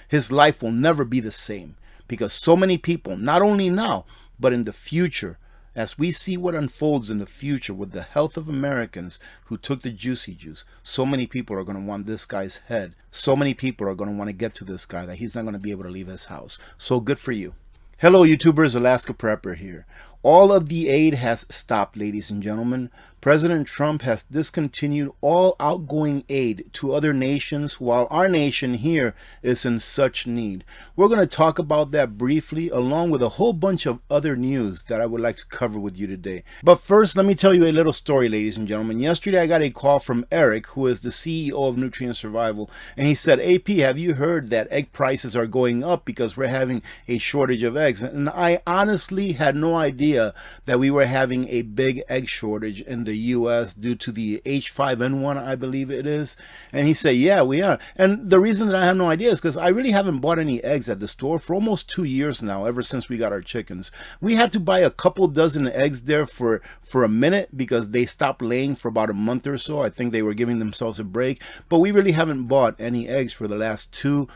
His life will never be the same because so many people, not only now, but in the future, as we see what unfolds in the future with the health of Americans who took the juicy juice, so many people are going to want this guy's head. So many people are going to want to get to this guy that he's not going to be able to leave his house. So good for you. Hello YouTubers, Alaska Prepper here. All of the aid has stopped, ladies and gentlemen. President Trump has discontinued all outgoing aid to other nations while our nation here is in such need. We're going to talk about that briefly along with a whole bunch of other news that I would like to cover with you today. But first, let me tell you a little story, ladies and gentlemen. Yesterday I got a call from Eric, who is the CEO of Nutrient Survival, and he said, AP, have you heard that egg prices are going up because we're having a shortage of eggs? And I honestly had no idea that we were having a big egg shortage in the U.S. due to the H5N1, I believe it is. And he said, yeah, we are. And the reason that I have no idea is because I really haven't bought any eggs at the store for almost 2 years now, ever since we got our chickens. We had to buy a couple dozen eggs there for a minute because they stopped laying for about a month or so. I think they were giving themselves a break. But we really haven't bought any eggs for the last two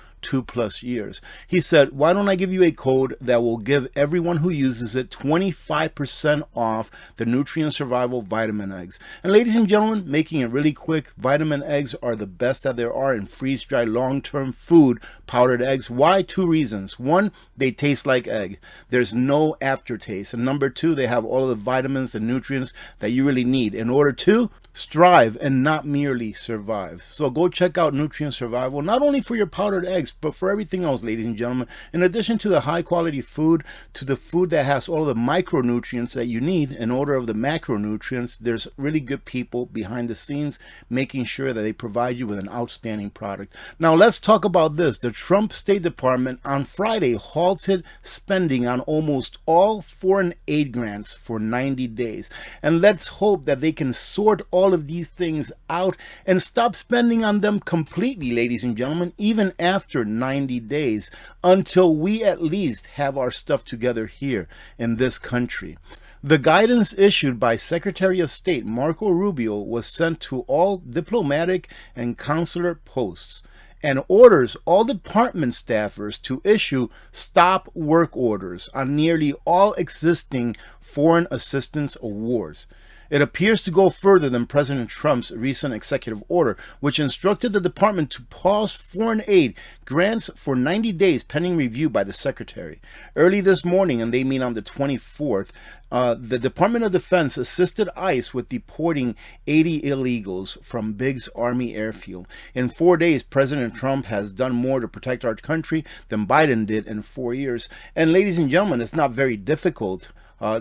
plus years. He said, why don't I give you a code that will give everyone who uses it 25% off the Nutrient Survival vitamin eggs. And ladies and gentlemen, making it really quick, vitamin eggs are the best that there are in freeze-dried long-term food powdered eggs. Why? 2 reasons. 1, they taste like egg. There's no aftertaste. And number 2, they have all of the vitamins and nutrients that you really need in order to strive and not merely survive. So go check out Nutrient Survival, not only for your powdered eggs, but for everything else, ladies and gentlemen. In addition to the high quality food, to the food that has all the micronutrients that you need in order of the macronutrients, there's really good people behind the scenes making sure that they provide you with an outstanding product. Now let's talk about this. The Trump State Department on Friday halted spending on almost all foreign aid grants for 90 days. And let's hope that they can sort all of these things out and stop spending on them completely, ladies and gentlemen, even after 90 days, until we at least have our stuff together here in this country. The guidance issued by Secretary of State Marco Rubio was sent to all diplomatic and consular posts and orders all department staffers to issue stop work orders on nearly all existing foreign assistance awards. It appears to go further than President Trump's recent executive order, which instructed the department to pause foreign aid grants for 90 days pending review by the secretary. Early this morning, and they mean on the 24th, the Department of Defense assisted ICE with deporting 80 illegals from Biggs Army Airfield. In 4 days, President Trump has done more to protect our country than Biden did in 4 years. And ladies and gentlemen, it's not very difficult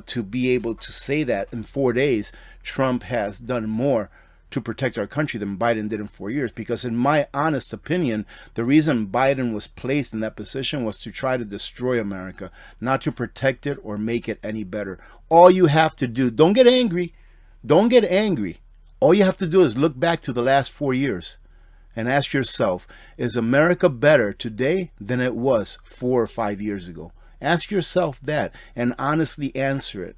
to be able to say that in 4 days, Trump has done more to protect our country than Biden did in 4 years. Because in my honest opinion, the reason Biden was placed in that position was to try to destroy America, not to protect it or make it any better. All you have to do, don't get angry. Don't get angry. All you have to do is look back to the last 4 years and ask yourself, is America better today than it was 4 or 5 years ago? Ask yourself that and honestly answer it.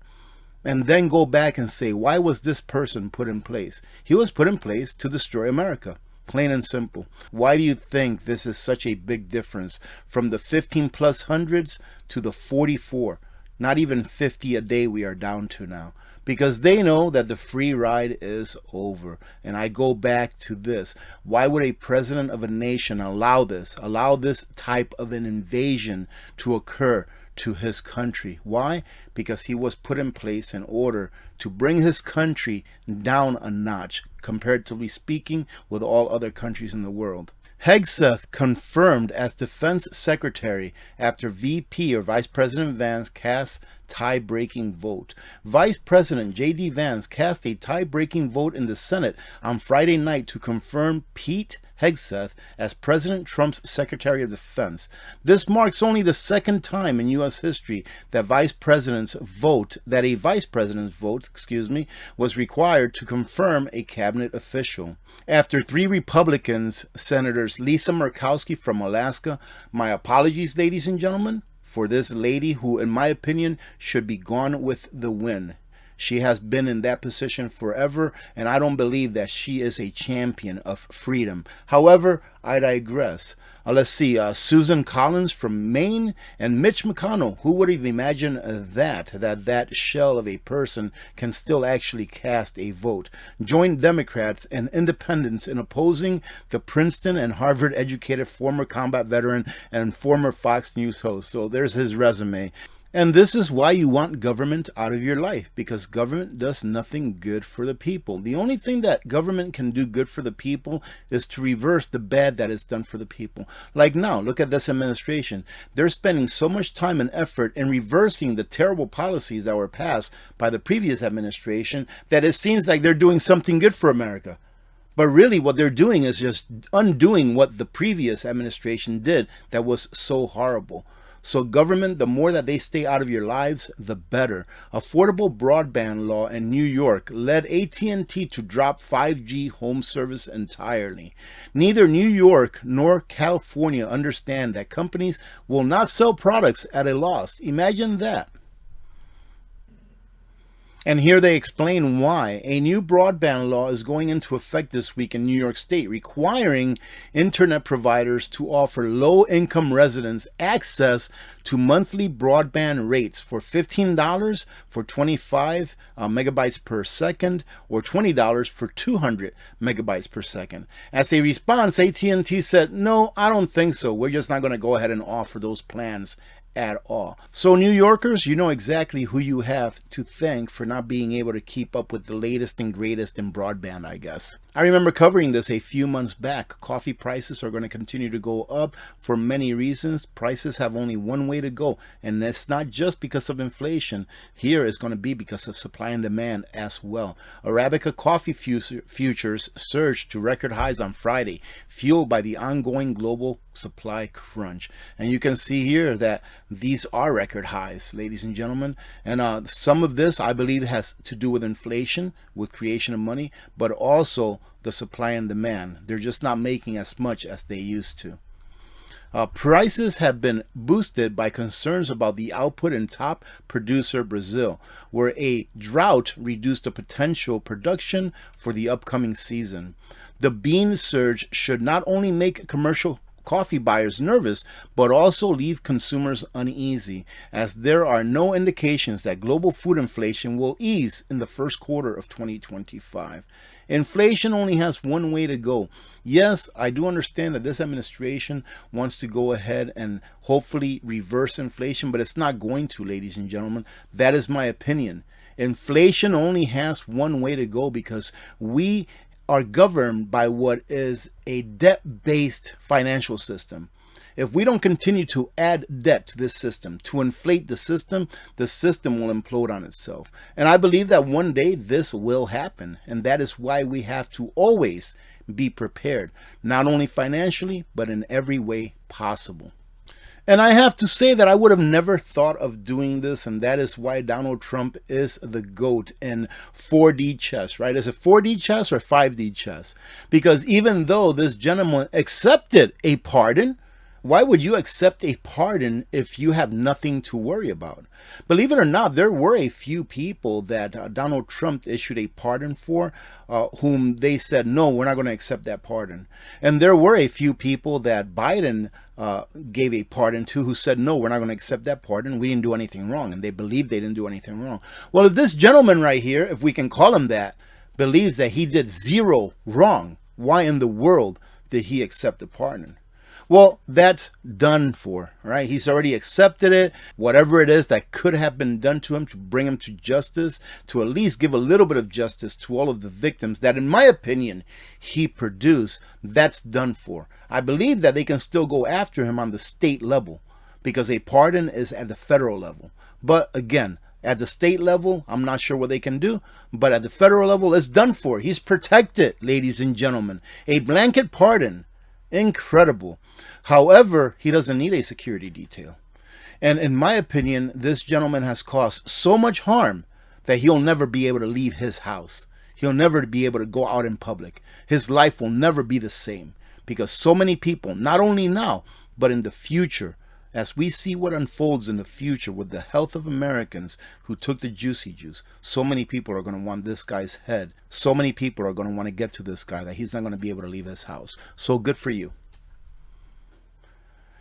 And then go back and say, why was this person put in place? He was put in place to destroy America. Plain and simple. Why do you think this is such a big difference from the 15 plus hundreds to the 44? Not even 50 a day we are down to now. Because they know that the free ride is over. And I go back to this. Why would a president of a nation allow this type of an invasion to occur to his country? Why? Because he was put in place in order to bring his country down a notch, comparatively speaking, with all other countries in the world. Hegseth confirmed as Defense Secretary after VP or Vice President Vance cast tie-breaking vote. Vice President J.D. Vance cast a tie-breaking vote in the Senate on Friday night to confirm Pete Hegseth as President Trump's Secretary of Defense. This marks only the second time in U.S. history that a vice president's vote, was required to confirm a cabinet official. After 3 Republicans, Senators Lisa Murkowski from Alaska, my apologies, ladies and gentlemen, for this lady who, in my opinion, should be gone with the wind. She has been in that position forever, and I don't believe that she is a champion of freedom. However, I digress. Let's see, Susan Collins from Maine and Mitch McConnell. Who would have imagined that shell of a person can still actually cast a vote? Join Democrats and independents in opposing the Princeton and Harvard-educated former combat veteran and former Fox News host. So there's his resume. And this is why you want government out of your life, because government does nothing good for the people. The only thing that government can do good for the people is to reverse the bad that is done for the people. Like now, look at this administration. They're spending so much time and effort in reversing the terrible policies that were passed by the previous administration that it seems like they're doing something good for America. But really what they're doing is just undoing what the previous administration did that was so horrible. So government, the more that they stay out of your lives, the better. Affordable broadband law in New York led AT&T to drop 5G home service entirely. Neither New York nor California understand that companies will not sell products at a loss. Imagine that. And here they explain why. A new broadband law is going into effect this week in New York State, requiring internet providers to offer low-income residents access to monthly broadband rates for $15 for 25 megabytes per second or $20 for 200 megabytes per second. As a response, AT&T said, no, I don't think so. We're just not going to go ahead and offer those plans at all. So New Yorkers, you know exactly who you have to thank for not being able to keep up with the latest and greatest in broadband, I guess. I remember covering this a few months back. Coffee prices are going to continue to go up for many reasons. Prices have only one way to go, and that's not just because of inflation. Here is going to be because of supply and demand as well. Arabica coffee futures surged to record highs on Friday, fueled by the ongoing global supply crunch. And you can see here that these are record highs, ladies and gentlemen. And some of this, I believe, has to do with inflation, with creation of money, but also the supply and demand. They're just not making as much as they used to. Prices have been boosted by concerns about the output in top producer Brazil, where a drought reduced the potential production for the upcoming season. The bean surge should not only make commercial coffee buyers nervous, but also leave consumers uneasy, as there are no indications that global food inflation will ease in the first quarter of 2025. Inflation only has one way to go. Yes, I do understand that this administration wants to go ahead and hopefully reverse inflation, but it's not going to, ladies and gentlemen. That is my opinion. Inflation only has one way to go because we are governed by what is a debt-based financial system. If we don't continue to add debt to this system, to inflate the system will implode on itself. And I believe that one day this will happen. And that is why we have to always be prepared, not only financially, but in every way possible. And I have to say that I would have never thought of doing this, and that is why Donald Trump is the GOAT in 4D chess, right? Is it 4D chess or 5D chess? Because even though this gentleman accepted a pardon, why would you accept a pardon if you have nothing to worry about? Believe it or not, there were a few people that Donald Trump issued a pardon for, whom they said, no, we're not going to accept that pardon. And there were a few people that Biden gave a pardon to who said, no, we're not going to accept that pardon. We didn't do anything wrong. And they believed they didn't do anything wrong. Well, if this gentleman right here, if we can call him that, believes that he did zero wrong, why in the world did he accept a pardon? Well, that's done for, right? He's already accepted it. Whatever it is that could have been done to him to bring him to justice, to at least give a little bit of justice to all of the victims that, in my opinion, he produced, that's done for. I believe that they can still go after him on the state level because a pardon is at the federal level. But again, at the state level, I'm not sure what they can do, but at the federal level, it's done for. He's protected, ladies and gentlemen. A blanket pardon. Incredible. However, he doesn't need a security detail. And in my opinion, this gentleman has caused so much harm that he'll never be able to leave his house. He'll never be able to go out in public. His life will never be the same because so many people, not only now, but in the future, As we see what unfolds in the future with the health of Americans who took the juicy juice, so many people are going to want this guy's head. So many people are going to want to get to this guy that he's not going to be able to leave his house. So good for you.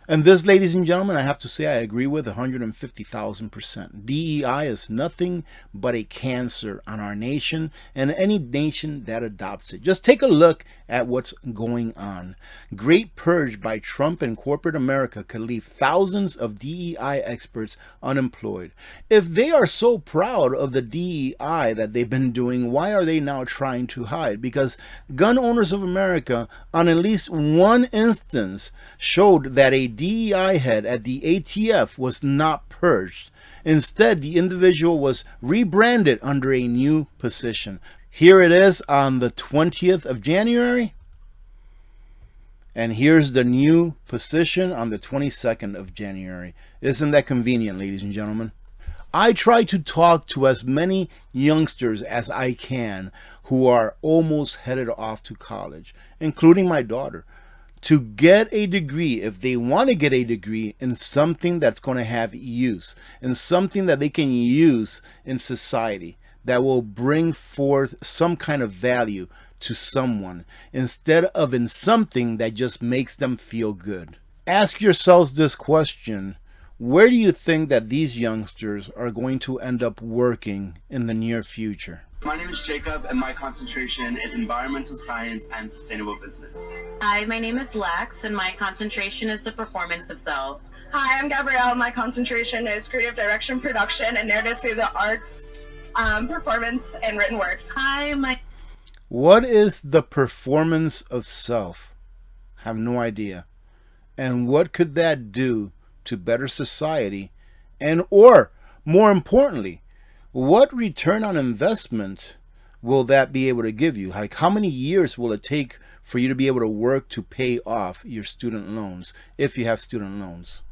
And this, ladies and gentlemen, I have to say I agree with 150,000%. DEI is nothing but a cancer on our nation and any nation that adopts it. Just take a look at what's going on. Great purge by Trump and corporate America could leave thousands of DEI experts unemployed. If they are so proud of the DEI that they've been doing, why are they now trying to hide? Because gun owners of America, on at least one instance, showed that a DEI head at the ATF was not purged. Instead, the individual was rebranded under a new position. Here it is on the 20th of January. And here's the new position on the 22nd of January. Isn't that convenient, ladies and gentlemen? I try to talk to as many youngsters as I can who are almost headed off to college, including my daughter, to get a degree, if they want to get a degree in something that's going to have use, in something that they can use in society, that will bring forth some kind of value to someone, instead of in something that just makes them feel good. Ask yourselves this question: where do you think that these youngsters are going to end up working in the near future? My name is Jacob, and my concentration is environmental science and sustainable business. Hi, my name is Lex, and my concentration is the performance of self. Hi, I'm Gabrielle. My concentration is creative direction, production, and narrative through the arts, performance, and written word. Hi, What is the performance of self? Have no idea. And what could that do to better society? And or, more importantly, what return on investment will that be able to give you? Like, how many years will it take for you to be able to work to pay off your student loans, if you have student loans?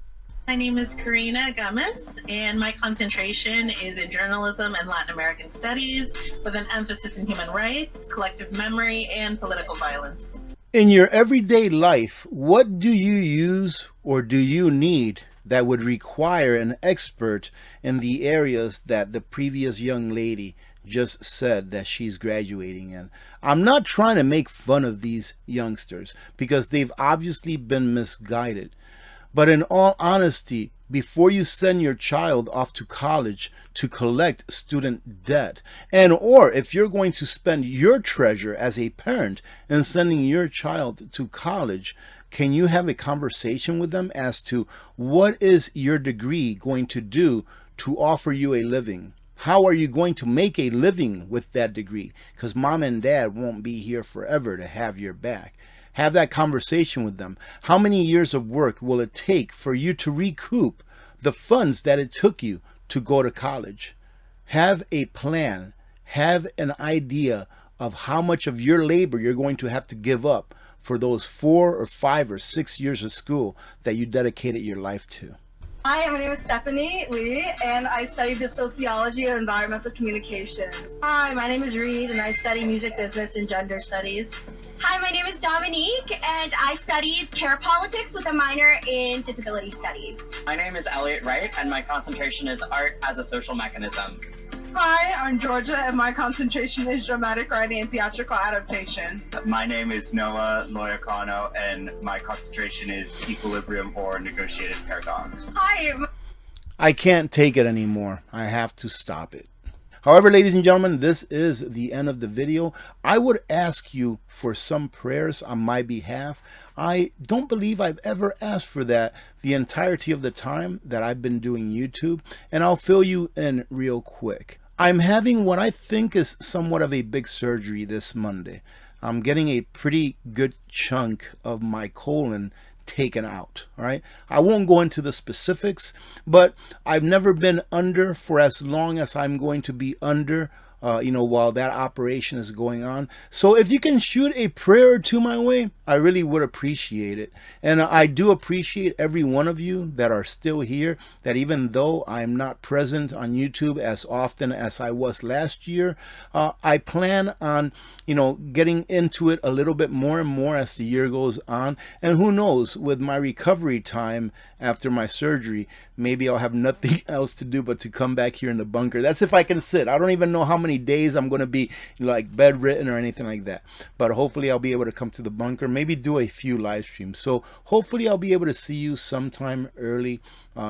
My name is Karina Gomez, and my concentration is in journalism and Latin American studies, with an emphasis in human rights, collective memory, and political violence. In your everyday life, what do you use or do you need that would require an expert in the areas that the previous young lady just said that she's graduating in? I'm not trying to make fun of these youngsters because they've obviously been misguided. But in all honesty, before you send your child off to college to collect student debt, and or if you're going to spend your treasure as a parent in sending your child to college, can you have a conversation with them as to what is your degree going to do to offer you a living? How are you going to make a living with that degree? Because mom and dad won't be here forever to have your back. Have that conversation with them. How many years of work will it take for you to recoup the funds that it took you to go to college? Have a plan. Have an idea of how much of your labor you're going to have to give up for those 4 or 5 or 6 years of school that you dedicated your life to. Hi, my name is Stephanie Lee, and I studied the sociology of environmental communication. Hi, my name is Reed, and I study music business and gender studies. Hi, my name is Dominique, and I studied care politics with a minor in disability studies. My name is Elliot Wright, and my concentration is art as a social mechanism. Hi, I'm Georgia, and my concentration is dramatic writing and theatrical adaptation. My name is Noah Loyacano, and my concentration is equilibrium or negotiated paradox. Hi. I can't take it anymore. I have to stop it. However, ladies and gentlemen, this is the end of the video. I would ask you for some prayers on my behalf. I don't believe I've ever asked for that the entirety of the time that I've been doing YouTube, and I'll fill you in real quick. I'm having what I think is somewhat of a big surgery this Monday. I'm getting a pretty good chunk of my colon taken out. All right, I won't go into the specifics, but I've never been under for as long as I'm going to be under while that operation is going on. So if you can shoot a prayer or two my way, I really would appreciate it. And I do appreciate every one of you that are still here, that even though I'm not present on YouTube as often as I was last year, I plan on, getting into it a little bit more and more as the year goes on. And who knows, with my recovery time after my surgery, maybe I'll have nothing else to do but to come back here in the bunker. That's if I can sit. I don't even know how many days I'm going to be like bedridden or anything like that. But hopefully I'll be able to come to the bunker, maybe do a few live streams. So hopefully I'll be able to see you sometime early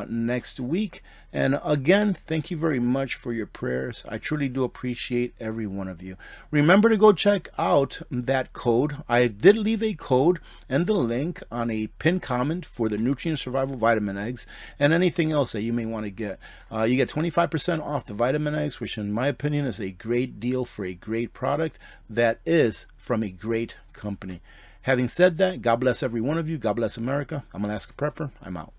next week. And again, thank you very much for your prayers. I truly do appreciate every one of you. Remember to go check out that code. I did leave a code and the link on a pinned comment for the Nutrient Survival Vitamin Eggs and anything else that you may want to get. You get 25% off the vitamin eggs, which in my opinion is a great deal for a great product that is from a great company. Having said that, God bless every one of you. God bless America. I'm Alaska Prepper. I'm out.